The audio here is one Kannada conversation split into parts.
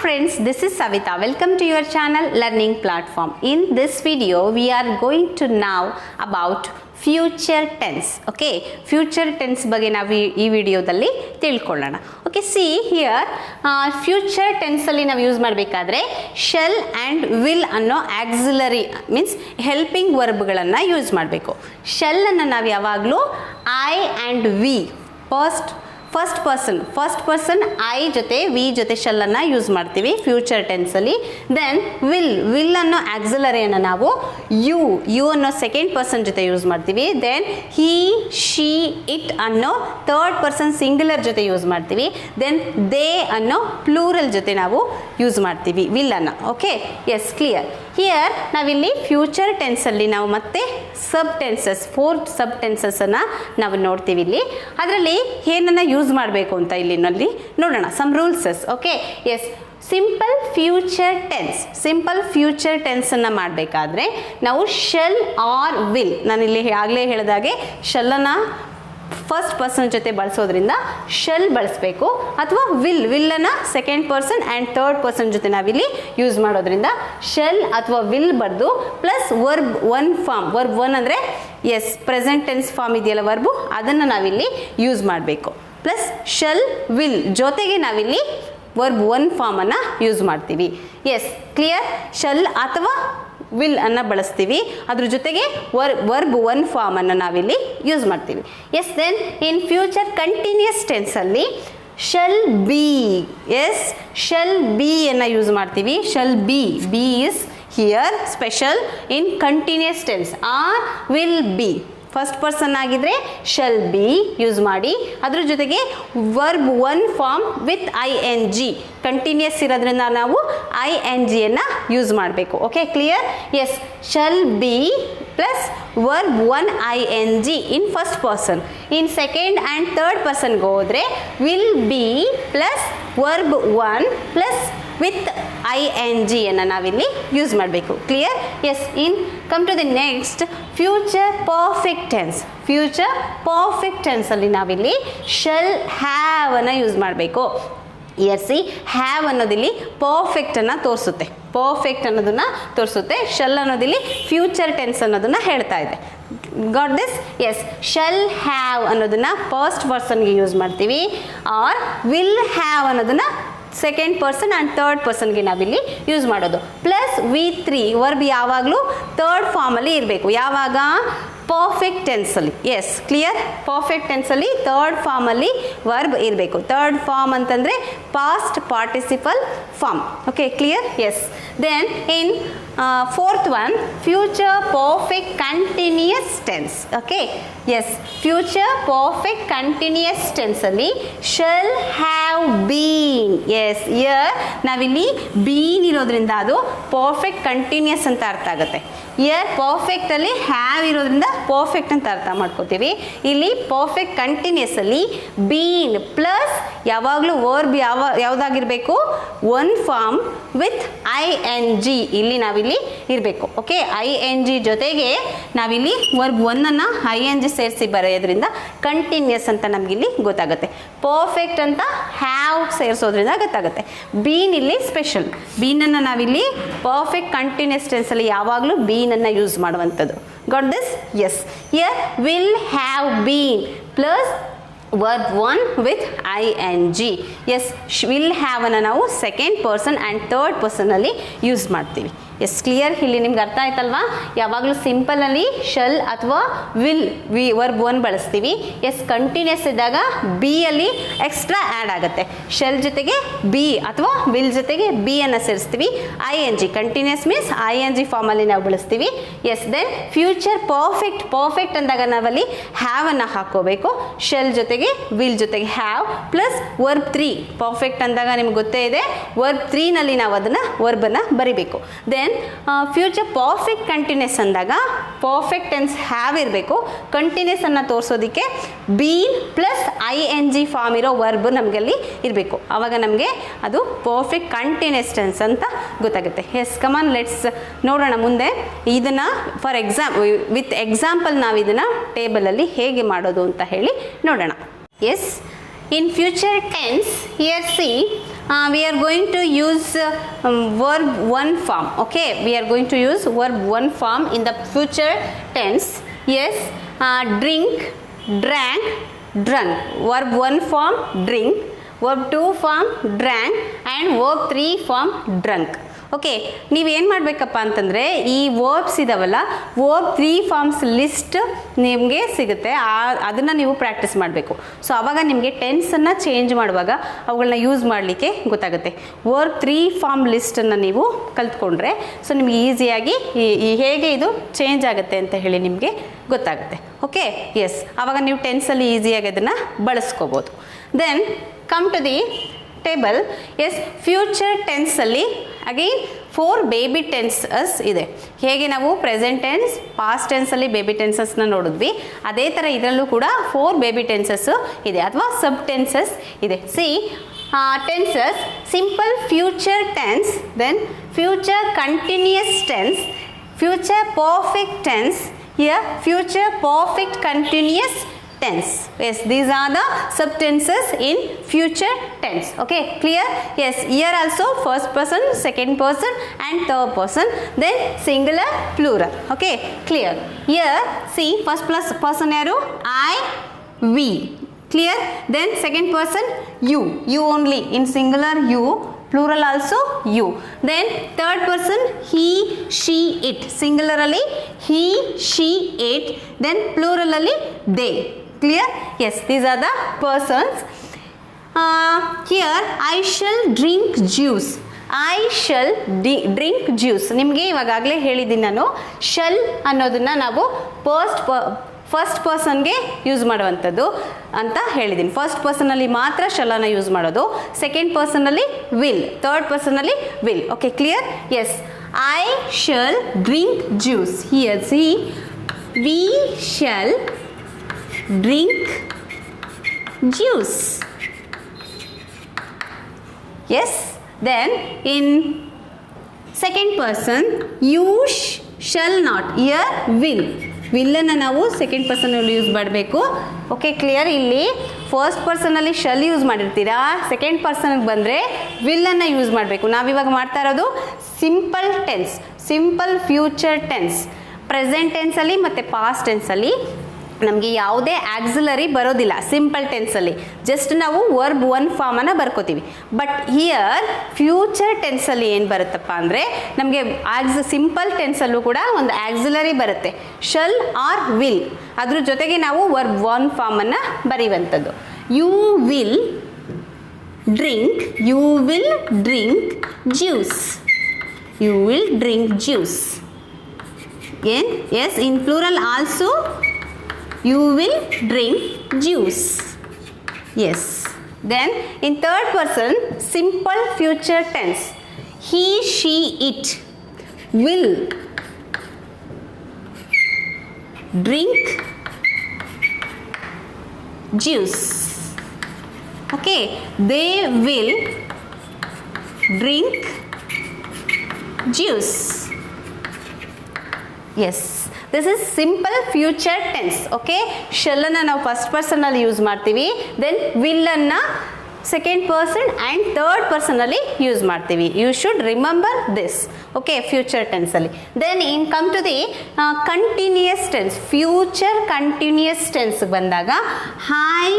friends, this is Savita. Welcome to your channel Learning Platform. In this video, we are going to know about future tense. Okay, future tense ಬಗ್ಗೆ ನಾವು ಈ ವಿಡಿಯೋದಲ್ಲಿ ತಿಳ್ಕೊಳ್ಳೋಣ. Okay, see here, future tense ಅಲ್ಲಿ ನಾವು ಯೂಸ್ ಮಾಡಬೇಕಾದ್ರೆ shall and will ಅನ್ನೋ auxiliary means helping verb ಗಳನ್ನು ಯೂಸ್ ಮಾಡಬೇಕು. shall ಅನ್ನು ನಾವು ಯಾವಾಗಲೂ I and we first person I ಜೊತೆ ವಿ ಜೊತೆ ಶಲ್ ಅನ್ನು ಯೂಸ್ ಮಾಡ್ತೀವಿ ಫ್ಯೂಚರ್ ಟೆನ್ಸಲ್ಲಿ. ದೆನ್ ವಿಲ್ ಅನ್ನೋ ಆಕ್ಸಿಲರಿಯನ್ನು ನಾವು ಯು ಅನ್ನೋ ಸೆಕೆಂಡ್ ಪರ್ಸನ್ ಜೊತೆ ಯೂಸ್ ಮಾಡ್ತೀವಿ. ದೆನ್ ಹಿ ಶಿ ಇಟ್ ಅನ್ನೋ ಥರ್ಡ್ ಪರ್ಸನ್ ಸಿಂಗ್ಯುಲರ್ ಜೊತೆ ಯೂಸ್ ಮಾಡ್ತೀವಿ. ದೆನ್ ದೇ ಅನ್ನೋ ಪ್ಲೂರಲ್ ಜೊತೆ ನಾವು ಯೂಸ್ ಮಾಡ್ತೀವಿ ವಿಲ್ ಅನ್ನು. Okay, yes, clear. ಹಿಯರ್ ನಾವಿಲ್ಲಿ ಫ್ಯೂಚರ್ ಟೆನ್ಸಲ್ಲಿ ನಾವು ಮತ್ತೆ ಸಬ್ ಟೆನ್ಸಸ್ 4 ಸಬ್ ಟೆನ್ಸಸ್ಸನ್ನು ನಾವು ನೋಡ್ತೀವಿ. ಇಲ್ಲಿ ಅದರಲ್ಲಿ ಏನನ್ನು ಯೂಸ್ ಮಾಡಬೇಕು ಅಂತ ಇಲ್ಲಿನಲ್ಲಿ ನೋಡೋಣ. Some rules. Okay, yes, simple future ಟೆನ್ಸನ್ನು ಮಾಡಬೇಕಾದ್ರೆ ನಾವು ಶಲ್ ಆರ್ ವಿಲ್, ನಾನಿಲ್ಲಿ ಆಗಲೇ ಹೇಳಿದಾಗೆ ಶಲ್ಲನ್ನು ಫಸ್ಟ್ ಪರ್ಸನ್ ಜೊತೆ ಬಳಸೋದ್ರಿಂದ ಶಲ್ ಬಳಸಬೇಕು, ಅಥವಾ ವಿಲ್ಲನ್ನು second person and third person ಜೊತೆ ನಾವಿಲ್ಲಿ ಯೂಸ್ ಮಾಡೋದ್ರಿಂದ ಶಲ್ ಅಥವಾ ವಿಲ್ ಬರೆದು plus verb one form, verb one ಅಂದರೆ ಎಸ್ ಪ್ರೆಸೆಂಟ್ ಟೆನ್ಸ್ ಫಾರ್ಮ್ ಇದೆಯಲ್ಲ ವರ್ಬು, ಅದನ್ನು ನಾವಿಲ್ಲಿ ಯೂಸ್ ಮಾಡಬೇಕು. ಪ್ಲಸ್ ಶಲ್ ವಿಲ್ ಜೊತೆಗೆ ನಾವಿಲ್ಲಿ ವರ್ಬ್ ಒನ್ ಫಾರ್ಮನ್ನು ಯೂಸ್ ಮಾಡ್ತೀವಿ. Yes, clear. ಶಲ್ ಅಥವಾ ವಿಲ್ ಅನ್ನು ಬಳಸ್ತೀವಿ, ಅದ್ರ ಜೊತೆಗೆ ವರ್ಬ್ ಒನ್ ಫಾರ್ಮನ್ನು ನಾವಿಲ್ಲಿ ಯೂಸ್ ಮಾಡ್ತೀವಿ. Yes, then in future continuous ಟೆನ್ಸಲ್ಲಿ shall be, yes, shall be ಅನ್ನು ಯೂಸ್ ಮಾಡ್ತೀವಿ. Shall be is here special in continuous tense. Or will be first person ಆಗಿದ್ರೆ ಶಲ್ ಬಿ ಯೂಸ್ ಮಾಡಿ, ಅದ್ರ ಜೊತೆಗೆ verb one form with ING continuous ಇರೋದ್ರಿಂದ ನಾವು INGಯನ್ನು ಯೂಸ್ ಮಾಡಬೇಕು. Okay, clear. Yes, shall be plus verb one ING in first person. In second and third ಪರ್ಸನ್ಗೆ ಹೋದರೆ will be plus verb one plus with ING ಅನ್ನು ನಾವಿಲ್ಲಿ ಯೂಸ್ ಮಾಡಬೇಕು. Clear. Yes, in come to the next future perfect ಟೆನ್ಸಲ್ಲಿ ನಾವಿಲ್ಲಿ ಶಲ್ ಹ್ಯಾವ್ ಅನ್ನು ಯೂಸ್ ಮಾಡಬೇಕು. ಸಿ ಹ್ಯಾವ್ ಅನ್ನೋದಿಲ್ಲಿ ಪರ್ಫೆಕ್ಟ್ ಅನ್ನೋದನ್ನು ತೋರಿಸುತ್ತೆ. ಶಲ್ ಅನ್ನೋದಿಲ್ಲಿ ಫ್ಯೂಚರ್ ಟೆನ್ಸ್ ಅನ್ನೋದನ್ನು ಹೇಳ್ತಾ ಇದೆ. Got this? Yes, shall have ಅನ್ನೋದನ್ನು ಫಸ್ಟ್ ಪರ್ಸನ್ಗೆ ಯೂಸ್ ಮಾಡ್ತೀವಿ. ಆರ್ ವಿಲ್ ಹ್ಯಾವ್ ಅನ್ನೋದನ್ನು ಸೆಕೆಂಡ್ ಪರ್ಸನ್ ಆ್ಯಂಡ್ ಥರ್ಡ್ ಪರ್ಸನ್ಗೆ ನಾವಿಲ್ಲಿ ಯೂಸ್ ಮಾಡೋದು. ಪ್ಲಸ್ V3 ವರ್ಬ್ ಯಾವಾಗಲೂ ಥರ್ಡ್ ಫಾರ್ಮಲ್ಲಿ ಇರಬೇಕು. ಯಾವಾಗ? ಪರ್ಫೆಕ್ಟ್ ಟೆನ್ಸಲ್ಲಿ. Yes, clear. ಪರ್ಫೆಕ್ಟ್ ಟೆನ್ಸಲ್ಲಿ ಥರ್ಡ್ ಫಾರ್ಮಲ್ಲಿ ವರ್ಬ್ ಇರಬೇಕು. ಥರ್ಡ್ ಫಾರ್ಮ್ ಅಂತಂದರೆ past participle form. Okay, clear. Yes, then in fourth one future perfect continuous tense. Okay, yes, future perfect continuous ಟೆನ್ಸಲ್ಲಿ shall have been. Yes, here ನಾವಿಲ್ಲಿ ಬೀನ್ ಇರೋದ್ರಿಂದ ಅದು ಪರ್ಫೆಕ್ಟ್ ಕಂಟಿನ್ಯೂಯಸ್ ಅಂತ ಅರ್ಥ ಆಗುತ್ತೆ. ಇಯರ್ ಪರ್ಫೆಕ್ಟಲ್ಲಿ ಹ್ಯಾವ್ ಇರೋದ್ರಿಂದ ಪರ್ಫೆಕ್ಟ್ ಅಂತ ಅರ್ಥ ಮಾಡ್ಕೋತೀವಿ. ಇಲ್ಲಿ ಪರ್ಫೆಕ್ಟ್ ಕಂಟಿನ್ಯೂಸಲ್ಲಿ ಬೀನ್ ಪ್ಲಸ್ ಯಾವಾಗಲೂ ವರ್ಬ್ ಯಾವುದಾಗಿರಬೇಕು? ಒನ್ ಫಾರ್ಮ್ ವಿತ್ ING ಇಲ್ಲಿ ನಾವಿಲ್ಲಿ ಇರಬೇಕು. ಓಕೆ, ING ಜೊತೆಗೆ ನಾವಿಲ್ಲಿ ವರ್ಬ್ ಒನ್ನನ್ನು ING ಸೇರಿಸಿ ಬರೆಯೋದ್ರಿಂದ ಕಂಟಿನ್ಯೂಸ್ ಅಂತ ನಮಗಿಲ್ಲಿ ಗೊತ್ತಾಗುತ್ತೆ. ಪರ್ಫೆಕ್ಟ್ ಅಂತ ಹ್ಯಾವ್ ಸೇರಿಸೋದ್ರಿಂದ ಗೊತ್ತಾಗುತ್ತೆ. ಬೀನ್ ಇಲ್ಲಿ ಸ್ಪೆಷಲ್. ಬೀನನ್ನು ನಾವಿಲ್ಲಿ ಪರ್ಫೆಕ್ಟ್ ಕಂಟಿನ್ಯೂಸ್ ಟೆನ್ಸಲ್ಲಿ ಯಾವಾಗಲೂ ಬೀನನ್ನು ಯೂಸ್ ಮಾಡುವಂಥದ್ದು. Got this? Yes, here will have been plus verb one with ING. Yes, will have ಅನ್ನು ನಾವು ಸೆಕೆಂಡ್ ಪರ್ಸನ್ ಆ್ಯಂಡ್ ಥರ್ಡ್ ಪರ್ಸನಲ್ಲಿ ಯೂಸ್ ಮಾಡ್ತೀವಿ. Yes, clear. ಇಲ್ಲಿ ನಿಮ್ಗೆ ಅರ್ಥ ಆಯ್ತಲ್ವಾ? ಯಾವಾಗಲೂ ಸಿಂಪಲಲ್ಲಿ ಶಲ್ ಅಥವಾ ವಿಲ್ ವರ್ಬ್ ಒನ್ ಬಳಸ್ತೀವಿ. ಎಸ್, ಕಂಟಿನ್ಯೂಸ್ ಇದ್ದಾಗ ಬಿ ಅಲ್ಲಿ ಎಕ್ಸ್ಟ್ರಾ ಆ್ಯಡ್ ಆಗುತ್ತೆ. ಶಲ್ ಜೊತೆಗೆ ಬಿ ಅಥವಾ ವಿಲ್ ಜೊತೆಗೆ ಬಿ ಅನ್ನು ಸೇರಿಸ್ತೀವಿ. ING ಕಂಟಿನ್ಯೂಸ್ ಮೀನ್ಸ್ ING ಫಾರ್ಮಲ್ಲಿ ನಾವು ಬಳಸ್ತೀವಿ. ಎಸ್, ದೆನ್ ಫ್ಯೂಚರ್ ಪರ್ಫೆಕ್ಟ್ ಅಂದಾಗ ನಾವಲ್ಲಿ ಹ್ಯಾವ್ ಅನ್ನು ಹಾಕೋಬೇಕು. ಶಲ್ ಜೊತೆಗೆ ವಿಲ್ ಜೊತೆಗೆ ಹ್ಯಾವ್ ಪ್ಲಸ್ ವರ್ಬ್ 3. ಪರ್ಫೆಕ್ಟ್ ಅಂದಾಗ ನಿಮ್ಗೆ ಗೊತ್ತೇ ಇದೆ, ವರ್ಬ್ 3ನಲ್ಲಿ ನಾವು ಅದನ್ನು ವರ್ಬನ್ನು ಬರಿಬೇಕು. ದೆನ್ ಫ್ಯೂಚರ್ ಪರ್ಫೆಕ್ಟ್ ಕಂಟಿನ್ಯೂಸ್ ಅಂದಾಗ ಪರ್ಫೆಕ್ಟ್ ಟೆನ್ಸ್ ಹ್ಯಾವ್ ಇರಬೇಕು. ಕಂಟಿನ್ಯೂಸ್ ಅನ್ನು ತೋರಿಸೋದಕ್ಕೆ ಬೀನ್ ಪ್ಲಸ್ ING ಫಾರ್ಮ್ ಇರೋ ವರ್ಬ್ ನಮಗಲ್ಲಿ ಇರಬೇಕು. ಆವಾಗ ನಮಗೆ ಅದು ಪರ್ಫೆಕ್ಟ್ ಕಂಟಿನ್ಯೂಸ್ ಟೆನ್ಸ್ ಅಂತ ಗೊತ್ತಾಗುತ್ತೆ. ಎಸ್, ಕಮಾನ್ ಲೆಟ್ಸ್ ನೋಡೋಣ ಮುಂದೆ ಇದನ್ನು ವಿತ್ ಎಕ್ಸಾಂಪಲ್ ನಾವು ಇದನ್ನು ಟೇಬಲಲ್ಲಿ ಹೇಗೆ ಮಾಡೋದು ಅಂತ ಹೇಳಿ ನೋಡೋಣ. Yes, in future tense, here see we are going to use verb one form. Okay, we are going to use verb one form in the future tense. Yes, drink, drank, drunk. Verb one form drink, verb two form drank, and verb three form drunk. Okay, ನೀವೇನು ಮಾಡಬೇಕಪ್ಪ ಅಂತಂದರೆ ಈ ವರ್ಬ್ಸ್ ಇದಾವಲ್ಲ, ವರ್ಬ್ 3 ಫಾರ್ಮ್ಸ್ ಲಿಸ್ಟ್ ನಿಮಗೆ ಸಿಗುತ್ತೆ. ಅದನ್ನು ನೀವು ಪ್ರಾಕ್ಟೀಸ್ ಮಾಡಬೇಕು. ಸೊ ಆವಾಗ ನಿಮಗೆ ಟೆನ್ಸನ್ನು ಚೇಂಜ್ ಮಾಡುವಾಗ ಅವುಗಳನ್ನ ಯೂಸ್ ಮಾಡಲಿಕ್ಕೆ ಗೊತ್ತಾಗುತ್ತೆ. ವರ್ಬ್ 3 ಫಾರ್ಮ್ ಲಿಸ್ಟನ್ನು ನೀವು ಕಲ್ತ್ಕೊಂಡ್ರೆ ಸೊ ನಿಮಗೆ ಈಸಿಯಾಗಿ ಹೇಗೆ ಇದು ಚೇಂಜ್ ಆಗುತ್ತೆ ಅಂತ ಹೇಳಿ ನಿಮಗೆ ಗೊತ್ತಾಗುತ್ತೆ. ಓಕೆ, ಎಸ್, ಆವಾಗ ನೀವು ಟೆನ್ಸಲ್ಲಿ ಈಸಿಯಾಗಿ ಅದನ್ನು ಬಳಸ್ಕೋಬೋದು. Then come to the table. Yes, future ಟೆನ್ಸಲ್ಲಿ ಅಗೈನ್ 4 ಬೇಬಿ ಟೆನ್ಸಸ್ ಇದೆ. ಹೇಗೆ ನಾವು ಪ್ರೆಸೆಂಟ್ ಟೆನ್ಸ್, ಪಾಸ್ಟ್ ಟೆನ್ಸಲ್ಲಿ ಬೇಬಿ ಟೆನ್ಸಸ್ನ ನೋಡಿದ್ವಿ, ಅದೇ ಥರ ಇದರಲ್ಲೂ ಕೂಡ 4 ಬೇಬಿ ಟೆನ್ಸಸ್ಸು ಇದೆ ಅಥವಾ ಸಬ್ ಟೆನ್ಸಸ್ ಇದೆ. See, tenses: simple future tense, then future continuous tense, future perfect tense, here future perfect continuous tense. Yes, these are the subtenses in future tense. Okay, clear? Yes, here also first person, second person and third person, then singular, plural. Okay, clear? Here see, first person yaru, I, we. Clear? Then second person, you only, in singular you, plural also you. Then third person, he, she, it. Singularly he, she, it. Then plurally they. Clear? Yes, these are the persons. Here I shall drink juice. I shall drink juice. ನಿಮಗೆ ಇವಾಗಲೇ ಹೇಳಿದ್ದೀನಿ ನಾನು, ಶಲ್ ಅನ್ನೋದನ್ನು ನಾವು ಫಸ್ಟ್ ಪರ್ಸನ್ಗೆ ಯೂಸ್ ಮಾಡುವಂಥದ್ದು ಅಂತ ಹೇಳಿದ್ದೀನಿ. ಫಸ್ಟ್ ಪರ್ಸನಲ್ಲಿ ಮಾತ್ರ ಶಲ್ಲನ್ನು ಯೂಸ್ ಮಾಡೋದು, ಸೆಕೆಂಡ್ ಪರ್ಸನಲ್ಲಿ ವಿಲ್, ಥರ್ಡ್ ಪರ್ಸನಲ್ಲಿ will. Okay, clear? Yes, I shall drink juice. Here see, we shall drink juice. Yes, then in second person, you shall not. Here will ಅನ್ನು ನಾವು ಸೆಕೆಂಡ್ ಪರ್ಸನಲ್ಲಿ ಯೂಸ್ ಮಾಡಬೇಕು. Okay, clear? ಇಲ್ಲಿ ಫಸ್ಟ್ ಪರ್ಸನಲ್ಲಿ ಶಲ್ ಯೂಸ್ ಮಾಡಿರ್ತೀರಾ, ಸೆಕೆಂಡ್ ಪರ್ಸನ್ಗೆ ಬಂದರೆ ವಿಲ್ಲನ್ನು ಯೂಸ್ ಮಾಡಬೇಕು. ನಾವಿವಾಗ ಮಾಡ್ತಾ ಇರೋದು simple tense, simple future tense. Present ಟೆನ್ಸಲ್ಲಿ ಮತ್ತು ಪಾಸ್ಟ್ ಟೆನ್ಸಲ್ಲಿ ನಮಗೆ ಯಾವುದೇ ಆಕ್ಸಿಲರಿ ಬರೋದಿಲ್ಲ. ಸಿಂಪಲ್ ಟೆನ್ಸಲ್ಲಿ ಜಸ್ಟ್ ನಾವು ವರ್ಬ್ ಒನ್ ಫಾರ್ಮನ್ನು ಬರ್ಕೋತೀವಿ. ಬಟ್ ಹಿಯರ್ ಫ್ಯೂಚರ್ ಟೆನ್ಸಲ್ಲಿ ಏನು ಬರುತ್ತಪ್ಪ ಅಂದರೆ ನಮಗೆ ಸಿಂಪಲ್ ಟೆನ್ಸಲ್ಲೂ ಕೂಡ ಒಂದು ಆಕ್ಸಿಲರಿ ಬರುತ್ತೆ, ಶಲ್ ಆರ್ ವಿಲ್. ಅದ್ರ ಜೊತೆಗೆ ನಾವು ವರ್ಬ್ ಒನ್ ಫಾರ್ಮನ್ನು ಬರೆಯುವಂಥದ್ದು. You will drink juice. You will drink juice. ಏನು? Yes, in plural also you will drink juice. Yes, then in third person, simple future tense, he, she, it will drink juice. Okay, they will drink juice. Yes, this is simple future tense. Okay, ಶಲ್ಲನ್ನು ನಾವು ಫಸ್ಟ್ ಪರ್ಸನಲ್ಲಿ ಯೂಸ್ ಮಾಡ್ತೀವಿ, ದೆನ್ ವಿಲ್ಲನ್ನು ಸೆಕೆಂಡ್ ಪರ್ಸನ್ ಆ್ಯಂಡ್ ಥರ್ಡ್ ಪರ್ಸನಲ್ಲಿ ಯೂಸ್ ಮಾಡ್ತೀವಿ. You should remember this. Okay, future ಟೆನ್ಸಲ್ಲಿ. Then in come to the continuous tense. Future continuous tense ಬಂದಾಗ ಐ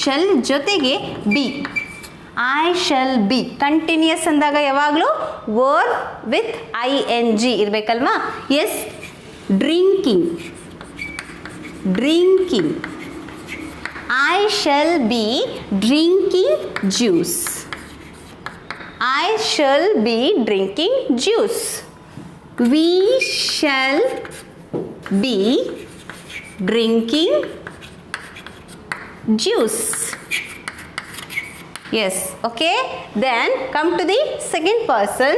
ಶಲ್ ಜೊತೆಗೆ be, I shall be. Continuous ಅಂದಾಗ ಯಾವಾಗಲೂ ವರ್ಬ್ ವಿತ್ ING ಇರಬೇಕಲ್ವಾ? Yes, drinking. I shall be drinking juice. I shall be drinking juice. We shall be drinking juice. Yes, okay. Then come to the second person.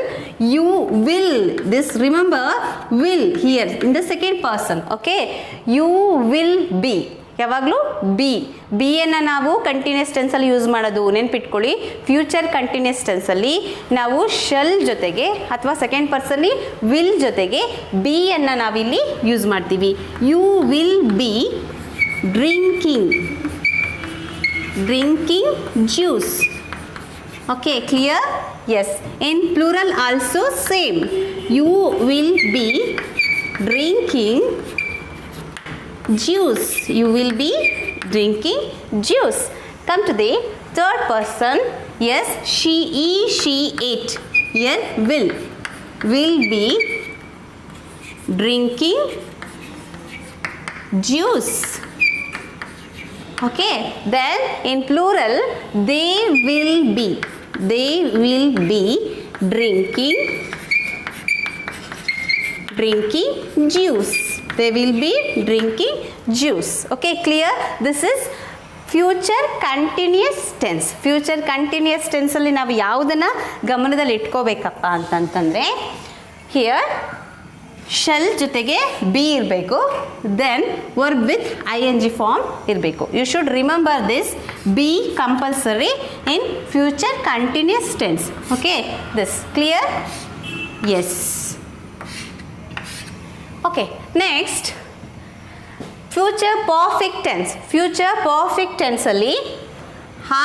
You will. This, remember, will here in the second person. Okay, you will be. ಯಾವಾಗಲೂ ಬಿ ಅನ್ನು ನಾವು ಕಂಟಿನ್ಯೂಸ್ ಟೆನ್ಸಲ್ಲಿ ಯೂಸ್ ಮಾಡೋದು ನೆನ್ಪಿಟ್ಕೊಳ್ಳಿ. ಫ್ಯೂಚರ್ ಕಂಟಿನ್ಯೂಸ್ ಟೆನ್ಸಲ್ಲಿ ನಾವು ಶಲ್ ಜೊತೆಗೆ ಅಥವಾ ಸೆಕೆಂಡ್ ಪರ್ಸನ್ಲಿ ವಿಲ್ ಜೊತೆಗೆ ಬಿ ಅನ್ನು ನಾವಿಲ್ಲಿ ಯೂಸ್ ಮಾಡ್ತೀವಿ. You will be drinking juice. Okay, clear? Yes. In plural also same. You will be drinking juice. You will be drinking juice. Come to the third person. Yes, she, she ate. Here will be drinking juice. Okay, then in plural they will be drinking juice. They will be drinking juice. Okay, clear? This is future continuous tense. Future continuous ಟೆನ್ಸಲ್ಲಿ ನಾವು ಯಾವುದನ್ನು ಗಮನದಲ್ಲಿ ಇಟ್ಕೋಬೇಕಪ್ಪ ಅಂತಂತಂದರೆ, ಹಿಯರ್ ಶೆಲ್ ಜೊತೆಗೆ ಬಿ ಇರಬೇಕು, then verb with I N G form ಇರಬೇಕು. You should remember this, be compulsory in future continuous tense. Okay, this clear? Yes. Okay, next future perfect tense. Future perfect ಟೆನ್ಸಲ್ಲಿ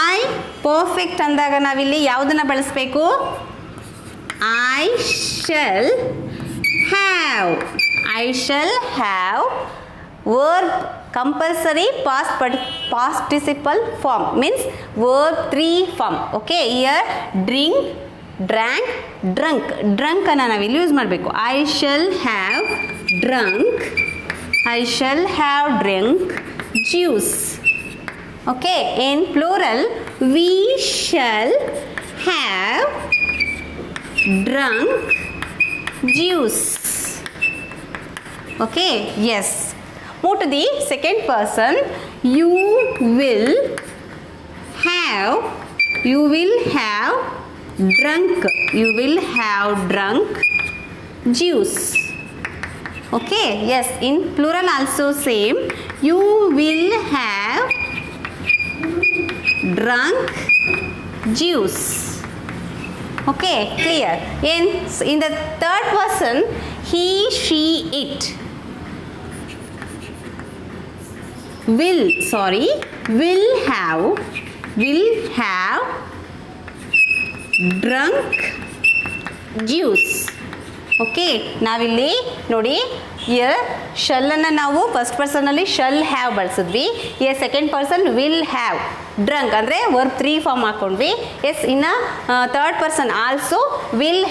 ಐ ಪರ್ಫೆಕ್ಟ್ ಅಂದಾಗ ನಾವಿಲ್ಲಿ ಯಾವುದನ್ನು ಬಳಸಬೇಕು? I shall have. I shall have verb compulsory participle form means verb 3 form. Okay, year drink, drank, drunk. Drunk ಅನ್ನು ನಾವಿಲ್ಲಿ ಯೂಸ್ ಮಾಡಬೇಕು. I shall have drunk. I shall have drink juice. Okay, in plural we shall have drunk juice. Okay, yes. Move to the second person. You will have drunk. You will have drunk juice. Okay, yes, in plural also same. You will have drunk juice. Okay, clear? In the third person, he, she, it will have drunk juice. Okay, ನಾವಿಲ್ಲಿ ನೋಡಿ ಇಯರ್ ಶಲ್ಲನ್ನು ನಾವು ಫಸ್ಟ್ ಪರ್ಸನಲ್ಲಿ ಶಲ್ ಹ್ಯಾವ್ ಬಳಸಿದ್ವಿ. Here second person will have drunk ಅಂದರೆ ವರ್ಬ್ 3 ಫಾರ್ಮ್ ಹಾಕ್ಕೊಂಡ್ವಿ. ಎಸ್, ಇನ್ನು third person also will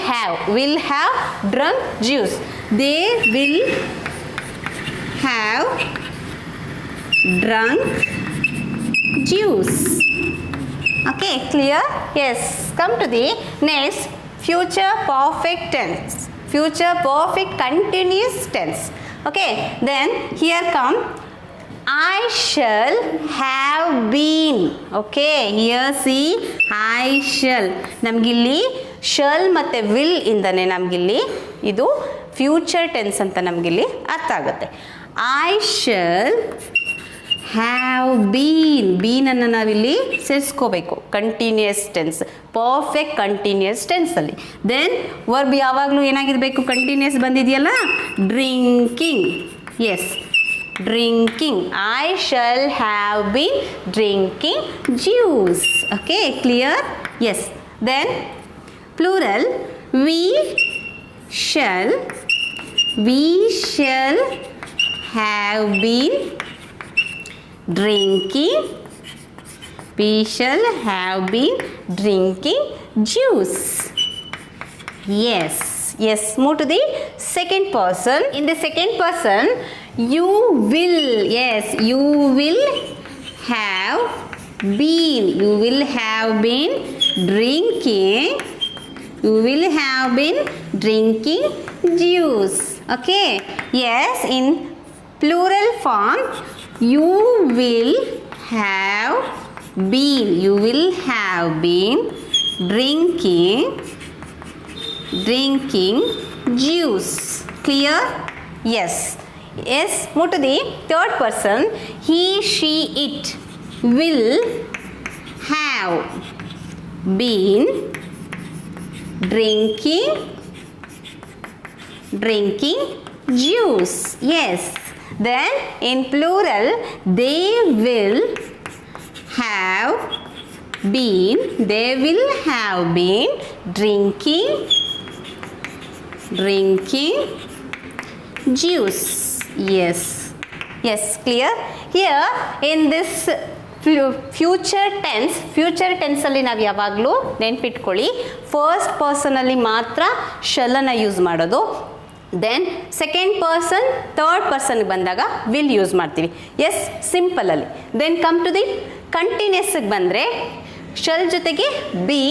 have drunk juice. They will have drunk juice. Okay, clear? Yes. Come to the next future perfect tense. Future perfect continuous tense. Okay, then here come I shall have been. Okay, here see I shall. ನಮಗಿಲ್ಲಿ shall ಮತ್ತು will ಇಂದನೇ ನಮಗಿಲ್ಲಿ ಇದು ಫ್ಯೂಚರ್ ಟೆನ್ಸ್ ಅಂತ ನಮಗಿಲ್ಲಿ ಅರ್ಥ ಆಗುತ್ತೆ. I shall ಹ್ಯಾವ್ ಬೀನನ್ನು ನಾವಿಲ್ಲಿ ಸೇರಿಸ್ಕೋಬೇಕು ಕಂಟಿನ್ಯೂಯಸ್ ಟೆನ್ಸ್, ಪರ್ಫೆಕ್ಟ್ ಕಂಟಿನ್ಯೂಯಸ್ ಟೆನ್ಸಲ್ಲಿ. ದೆನ್ ವರ್ಬ್ ಯಾವಾಗಲೂ ಏನಾಗಿರಬೇಕು? ಕಂಟಿನ್ಯೂಯಸ್ ಬಂದಿದೆಯಲ್ಲ, drinking. Yes, drinking. I shall have been drinking juice. Okay, clear? Yes. Then plural we shall have been drinking. We shall have been drinking juice. Yes. Move to the second person. In the second person, you will have been. You will have been drinking. You will have been drinking juice. Okay. Yes. In plural form, you will have been drinking juice. Clear? Yes. Move to the third person. He, she, it will have been drinking juice. Yes. Then in plural they will have been, they will have been drinking juice. Yes, clear. Here in this future ಟೆನ್ಸಲ್ಲಿ ನಾವು ಯಾವಾಗಲೂ ನೆನ್ಪಿಟ್ಕೊಳ್ಳಿ, ಫಸ್ಟ್ ಪರ್ಸನಲ್ಲಿ ಮಾತ್ರ ಶಲ್ಲನ್ನು ಯೂಸ್ ಮಾಡೋದು. ದೆನ್ ಸೆಕೆಂಡ್ ಪರ್ಸನ್, ಥರ್ಡ್ ಪರ್ಸನ್ಗೆ ಬಂದಾಗ ವಿಲ್ ಯೂಸ್ ಮಾಡ್ತೀವಿ. ಎಸ್, ಸಿಂಪಲಲ್ಲಿ. ದೆನ್ ಕಮ್ ಟು ದಿ ಕಂಟಿನ್ಯೂಸ್ಗೆ ಬಂದರೆ ಶಲ್ ಜೊತೆಗೆ ಬಿ,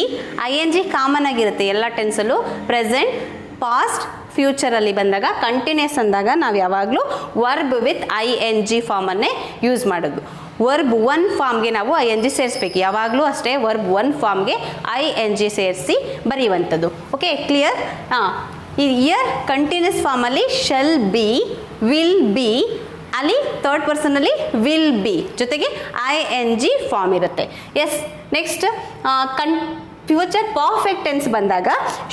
ING ಕಾಮನ್ ಆಗಿರುತ್ತೆ ಎಲ್ಲ ಟೆನ್ಸಲ್ಲೂ. ಪ್ರೆಸೆಂಟ್, ಪಾಸ್ಟ್, ಫ್ಯೂಚರಲ್ಲಿ ಬಂದಾಗ ಕಂಟಿನ್ಯೂಸ್ ಅಂದಾಗ ನಾವು ಯಾವಾಗಲೂ ವರ್ಬ್ ವಿತ್ ING ಫಾರ್ಮನ್ನೇ ಯೂಸ್ ಮಾಡೋದು. ವರ್ಬ್ 1 ಫಾರ್ಮ್ಗೆ ನಾವು ING ಸೇರಿಸ್ಬೇಕು, ಯಾವಾಗಲೂ ಅಷ್ಟೇ. ವರ್ಬ್ 1 ಫಾರ್ಮ್ಗೆ ING ಸೇರಿಸಿ ಬರೆಯುವಂಥದ್ದು. Okay, clear? ಈ ಇಯರ್ ಕಂಟಿನ್ಯೂಸ್ ಫಾರ್ಮಲ್ಲಿ ಶಲ್ ಬಿ, ವಿಲ್ ಬಿ, ಅಲ್ಲಿ ಥರ್ಡ್ ಪರ್ಸನಲ್ಲಿ ವಿಲ್ ಬಿ ಜೊತೆಗೆ ING ಫಾರ್ಮ್ ಇರುತ್ತೆ. Yes, next future perfect tense ಬಂದಾಗ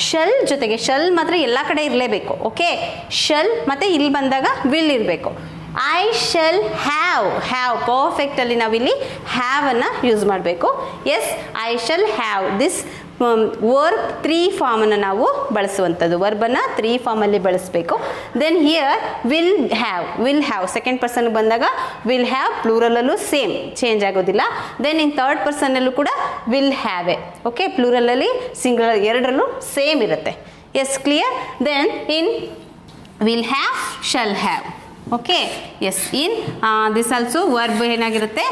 ಶಲ್ ಜೊತೆಗೆ, ಶಲ್ ಮಾತ್ರ ಎಲ್ಲ ಕಡೆ ಇರಲೇಬೇಕು. ಓಕೆ, ಶಲ್ ಮತ್ತು ಇಲ್ಲಿ ಬಂದಾಗ ವಿಲ್ ಇರಬೇಕು. ಐ ಶಲ್ ಹ್ಯಾವ್ ಪರ್ಫೆಕ್ಟಲ್ಲಿ ನಾವಿಲ್ಲಿ ಹ್ಯಾವನ್ನು ಯೂಸ್ ಮಾಡಬೇಕು. Yes, I shall have this verb 3 ಫಾರ್ಮನ್ನು ನಾವು ಬಳಸುವಂಥದ್ದು. ವರ್ಬನ್ನು 3 ಫಾರ್ಮಲ್ಲಿ ಬಳಸಬೇಕು. Then here will have second person ಬಂದಾಗ ವಿಲ್ ಹ್ಯಾವ್ ಪ್ಲೂರಲಲ್ಲೂ ಸೇಮ್, ಚೇಂಜ್ ಆಗೋದಿಲ್ಲ. ದೆನ್ ಇನ್ ಥರ್ಡ್ ಪರ್ಸನ್ನಲ್ಲೂ ಕೂಡ ವಿಲ್ ಹ್ಯಾವ್. ಓಕೆ, ಪ್ಲೂರಲಲ್ಲಿ, ಸಿಂಗುಲರ್ ಎರಡರಲ್ಲೂ ಸೇಮ್ ಇರುತ್ತೆ. Yes, clear? Then in will have, shall have. Okay, yes, in this also verb ಏನಾಗಿರುತ್ತೆ,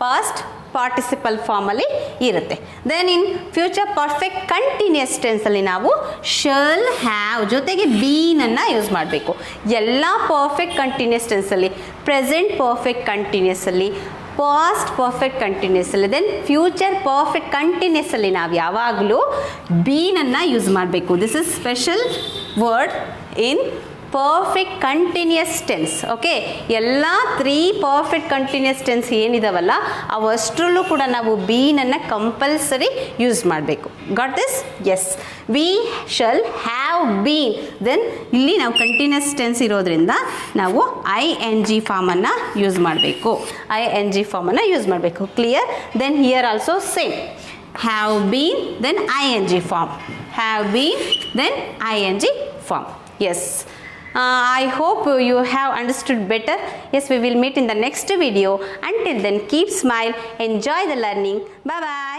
ಪಾಸ್ಟ್ ಪಾರ್ಟಿಸಿಪಲ್ ಫಾರ್ಮಲ್ಲಿ ಇರುತ್ತೆ. Then in future perfect continuous ಟೆನ್ಸಲ್ಲಿ ನಾವು ಶಲ್ ಹ್ಯಾವ್ ಜೊತೆಗೆ ಬೀನನ್ನು ಯೂಸ್ ಮಾಡಬೇಕು. ಎಲ್ಲ ಪರ್ಫೆಕ್ಟ್ ಕಂಟಿನ್ಯೂಸ್ ಟೆನ್ಸಲ್ಲಿ, ಪ್ರೆಸೆಂಟ್ ಪರ್ಫೆಕ್ಟ್ ಕಂಟಿನ್ಯೂಸಲ್ಲಿ, ಪಾಸ್ಟ್ ಪರ್ಫೆಕ್ಟ್ ಕಂಟಿನ್ಯೂಸಲ್ಲಿ, ದೆನ್ ಫ್ಯೂಚರ್ ಪರ್ಫೆಕ್ಟ್ ಕಂಟಿನ್ಯೂಸಲ್ಲಿ ನಾವು ಯಾವಾಗಲೂ ಬೀನನ್ನು ಯೂಸ್ ಮಾಡಬೇಕು. This is special word in perfect continuous tense. Okay, ಎಲ್ಲ 3 ಪರ್ಫೆಕ್ಟ್ ಕಂಟಿನ್ಯೂಸ್ ಟೆನ್ಸ್ ಏನಿದಾವಲ್ಲ ಅವಷ್ಟರಲ್ಲೂ ಕೂಡ ನಾವು ಬೀನನ್ನು ಕಂಪಲ್ಸರಿ ಯೂಸ್ ಮಾಡಬೇಕು. Got this? Yes, we shall have been. Then ಇಲ್ಲಿ ನಾವು ಕಂಟಿನ್ಯೂಸ್ ಟೆನ್ಸ್ ಇರೋದ್ರಿಂದ ನಾವು ING ಫಾರ್ಮನ್ನು ಯೂಸ್ ಮಾಡಬೇಕು. ING ಫಾರ್ಮನ್ನು ಯೂಸ್ ಮಾಡಬೇಕು. Clear? Then here also same, have been, then ING form, have been, then ING form. Yes, I hope you have understood better. Yes, we will meet in the next video. Until then, keep smile, enjoy the learning. Bye bye.